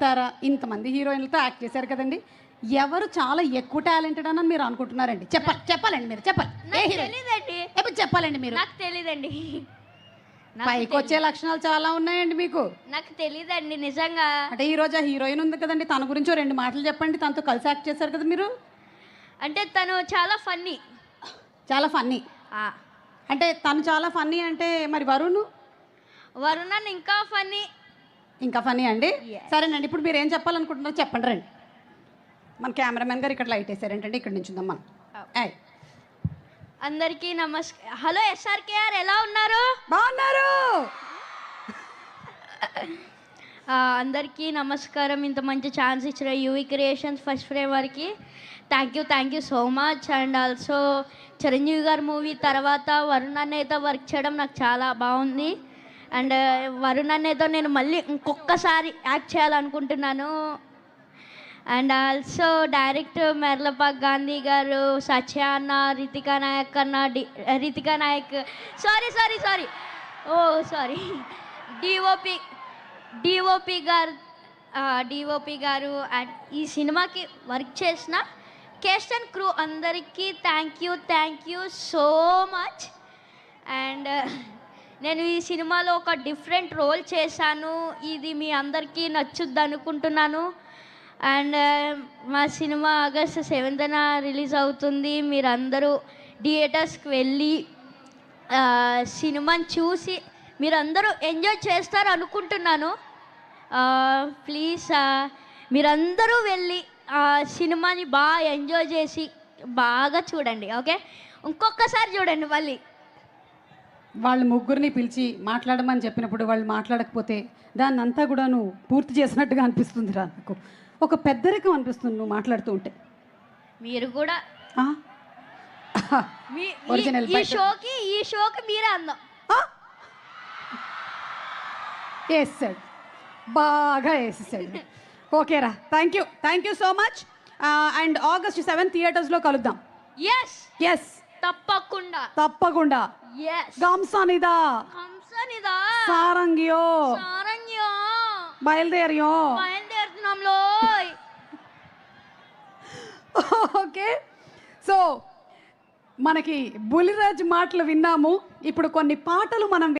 తారా ఇంతమంది హీరోయిన్లతో యాక్ట్ చేశారు కదండి. ఎవరు చాలా ఎక్కువ టాలెంటెడ్ అని మీరు అనుకుంటున్నారండి? చెప్పాలండి మీరు చెప్పాలి. ఎప్పుడు చెప్పాలండి మీరు? నాకు తెలీదండి. పైకి వచ్చే లక్షణాలు చాలా ఉన్నాయండి మీకు. నాకు తెలీదండి నిజంగా. అంటే ఈ రోజు ఆ హీరోయిన్ ఉంది కదండి, తన గురించి 2 మాటలు చెప్పండి. తనతో కలిసి యాక్ట్ చేశారు కదా మీరు. అంటే తను చాలా ఫన్నీ. చాలా ఫన్నీ అంటే తను చాలా ఫన్నీ అంటే మరి వరుణ్ ఇంకా ఫన్నీ. ఇంకా ఫన్నీ అండి. సరేనండి, ఇప్పుడు మీరు ఏం చెప్పాలనుకుంటున్నారో చెప్పండి రండి. మన కెమెరామెన్ గారు ఇక్కడ లైట్ వేసారు ఏంటంటే ఇక్కడ నుంచి ఉందాం మనం. అందరికీ నమస్కారం. హలో ఎస్ఆర్కేఆర్, ఎలా ఉన్నారు? బాగున్నారు. అందరికీ నమస్కారం. ఇంత మంచి ఛాన్స్ ఇచ్చిన యూవీ క్రియేషన్స్ ఫస్ట్ ఫ్రేమ్ వారికి thank you so much. And also Chiranjeevi గారి మూవీ తర్వాత వరుణ్ అన్నయ్యతో వర్క్ చేయడం నాకు చాలా బాగుంది. అండ్ వరుణ్ అన్నయ్యతో నేను మళ్ళీ ఇంకొకసారి యాక్ట్ చేయాలనుకుంటున్నాను. అండ్ ఆల్సో డైరెక్టర్ మెర్లపాక్ గాంధీ గారు, సత్య అన్న, రితికా నాయక్ సారీ డిఓపి గారు అండ్ ఈ సినిమాకి వర్క్ చేసిన కేస్ట్ అండ్ క్రూ అందరికీ thank you so much. And నేను ఈ సినిమాలో ఒక డిఫరెంట్ రోల్ చేశాను. ఇది మీ అందరికీ నచ్చుద్ది అనుకుంటున్నాను. అండ్ మా సినిమా ఆగస్టు 7న రిలీజ్ అవుతుంది. మీరందరూ థియేటర్స్కి వెళ్ళి సినిమాని చూసి మీరందరూ ఎంజాయ్ చేస్తారు అనుకుంటున్నాను. ప్లీజ్ మీరందరూ వెళ్ళి సినిమాని బాగా ఎంజాయ్ చేసి బాగా చూడండి. ఓకే, ఇంకొకసారి చూడండి. మళ్ళీ వాళ్ళు ముగ్గురిని పిలిచి మాట్లాడమని చెప్పినప్పుడు వాళ్ళు మాట్లాడకపోతే దాన్ని అంతా కూడా నువ్వు పూర్తి చేసినట్టుగా అనిపిస్తుంది రా. నాకు ఒక పెద్దరికం అనిపిస్తుంది నువ్వు మాట్లాడుతూ ఉంటే. మీరు కూడా ఈ షోకి మీరే అందం వేసాడు, బాగా వేసేసాడు. ఓకేరా, thank you so much. And August 7 థియేటర్స్లో కలుద్దాం. ఎస్ తప్పకుండా. గంసనిదా సారంగియో బయలుదేరుతున్నాంలో. ఓకే, సో మనకి బులిరాజ్ మాటలు విన్నాము. ఇప్పుడు కొన్ని పాటలు మనం